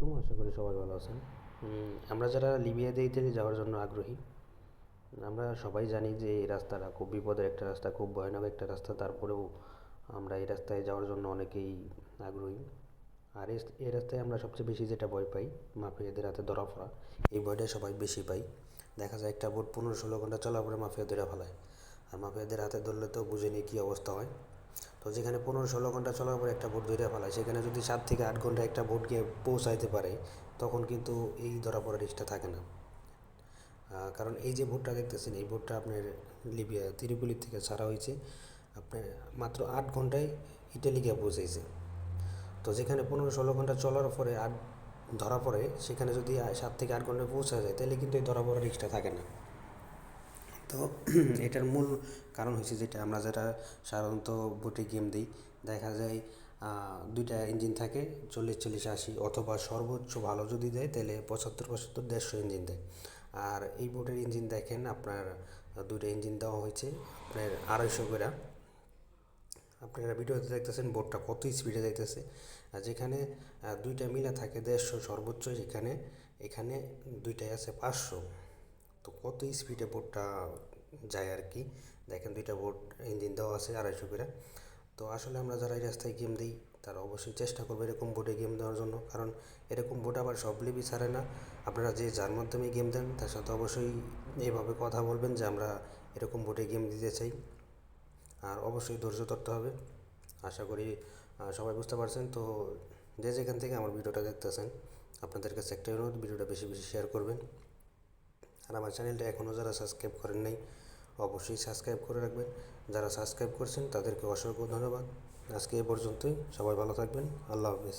আলাইকুম, আশা করি সবাই ভালো আছেন। আমরা যারা লিবিয়াতে ইতালি যাওয়ার জন্য আগ্রহী, আমরা সবাই জানি যে এই রাস্তাটা খুব বিপদের একটা রাস্তা, খুব ভয়ানক একটা রাস্তা। তারপরেও আমরা এই রাস্তায় যাওয়ার জন্য অনেকেই আগ্রহী। আর এই রাস্তায় আমরা সবচেয়ে বেশি যেটা ভয় পাই, মাফিয়াদের হাতে ধরা পড়া। এই ভয়টা সবাই বেশি পাই। দেখা যায় একটা বোট 15-16 ঘন্টা চলার পরে মাফিয়া ধরে ফেলায়। আর মাফিয়াদের হাতে ধরলে তো বুঝে নিই কী অবস্থা হয়। তো যেখানে 15-16 ঘন্টা চলার পর একটা বোট ধরে ফেলায়, সেখানে যদি 7 থেকে 8 ঘন্টা একটা বোট গিয়ে পৌঁছাইতে পারে, তখন কিন্তু এই ধরা পড়ার রিস্কটা থাকে না। কারণ এই যে বোটটা দেখতেছেন, এই বোটটা আপনার লিবিয়া ত্রিপোলি থেকে ছাড়া হয়েছে আপনার মাত্র 8 ঘন্টায় ইটালি গিয়ে পৌঁছাইছে। তো যেখানে 15-16 ঘন্টা চলার পরে ধরা পড়ে, সেখানে যদি 7 থেকে 8 ঘন্টায় পৌঁছা যায়, তাহলে কিন্তু এই ধরা পড়ার রিস্কটা থাকে না। তো এটার মূল কারণ হচ্ছে যেটা আমরা যারা সাধারণত বোটে গেম দিই, দেখা যায় দুইটা ইঞ্জিন থাকে, 40-40-80, অথবা সর্বোচ্চ ভালো যদি দেয় তাহলে 75-75-150 ইঞ্জিন দেয়। আর এই বোটের ইঞ্জিন দেখেন আপনার দুইটা ইঞ্জিন দেওয়া হয়েছে আপনার 250 করে। আপনারা ভিডিওতে দেখতেছেন বোটটা কত স্পিডে যাইতেছে। আর যেখানে দুইটা মিলা থাকে 150 সর্বোচ্চ, এখানে দুইটাই আছে 500। তো কত স্পিডে বোটটা যায় আর কি। দেখেন দুইটা বোট ইঞ্জিন দেওয়া আছে 250 করে। তো আসলে আমরা যারা এই রাস্তায় গেম দিই, তারা অবশ্যই চেষ্টা করবে এরকম বোটে গেম দেওয়ার জন্য, কারণ এরকম বোট আবার সব লিবি ছাড়ে না। আপনারা যে যার মাধ্যমে গেম দেন তার সাথে অবশ্যই এইভাবে কথা বলবেন যে আমরা এরকম বোটে গেম দিতে চাই। আর অবশ্যই ধৈর্য ধরতে হবে। আশা করি সবাই বুঝতে পারছেন। তো যে যেখান থেকে আমার ভিডিওটা দেখতেছেন, আপনাদের কাছে একটা অনুরোধ, ভিডিওটা বেশি বেশি শেয়ার করবেন। আর আমার চ্যানেলটা এখনও যারা সাবস্ক্রাইব করেন নাই, অবশ্যই সাবস্ক্রাইব করে রাখবেন। যারা সাবস্ক্রাইব করছেন তাদেরকে অসংখ্য ধন্যবাদ। আজকে এ পর্যন্তই, সবাই ভালো থাকবেন। আল্লাহ হাফিজ।